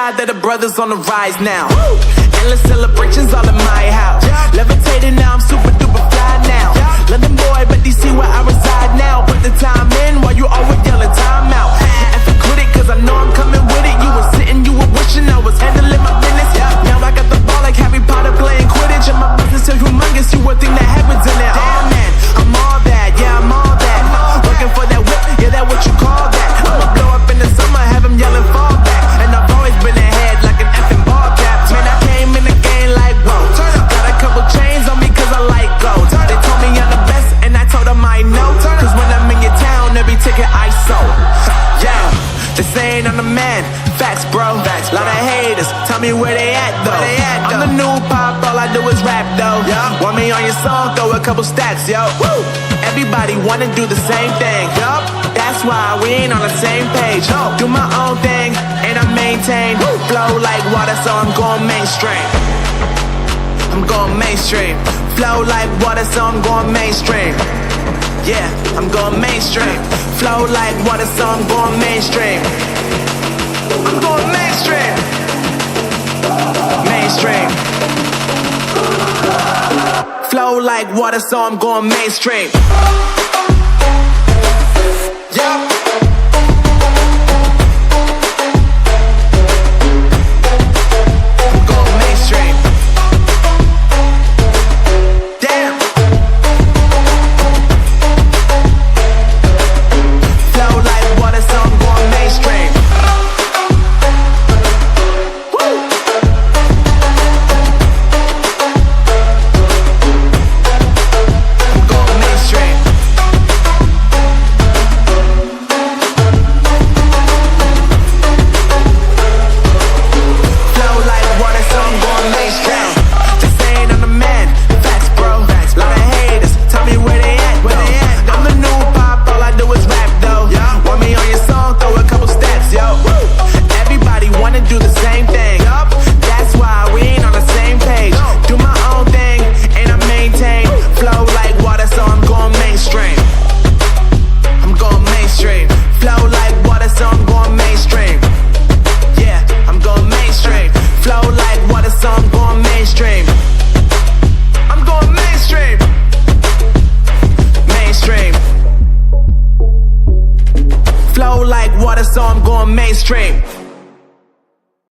glad that the brothers on the rise now. Endless celebrations all in my house. Levitating now, I'm super duper fly now. London boy, but DC where I reside now. Put the time in while you always yelling time out. And for quit it, cause I know I'm coming with it. You were sitting, you were wishing I was handling my business. Now I got the ball like Harry Potter playing Quidditch. And my business is humongous, you would think that heaven's in it. Oh man, I'm all that, yeah, I'm all that. Working for that whip, yeah, that what you call that. I'ma blow up in the summer, have him yelling fall back. And I've always been ahead like an effing ball cap. Man, I came in the game like, whoa. Got a couple chains on me cause I like gold. They told me I'm the best and I told them I know. Cause when I'm in your town, every ticket I sold. Yeah, they saying I'm the man. Facts, bro. Lot of haters, tell me where they at though. I'm the new pop, all I do is rap though. Want me on your song, throw a couple stacks, yo. Woo! Everybody wanna do the same thing, yup. That's why we ain't on the same page. Do my own thing, and I maintain. Flow like water, so I'm going mainstream. I'm going mainstream. Flow like water, so I'm going mainstream. Yeah, I'm going mainstream. Flow like water, so I'm going mainstream. I'm going mainstream. Mainstream. Flow like water, so I'm going mainstream. Yeah. Flow like water, so I'm going mainstream.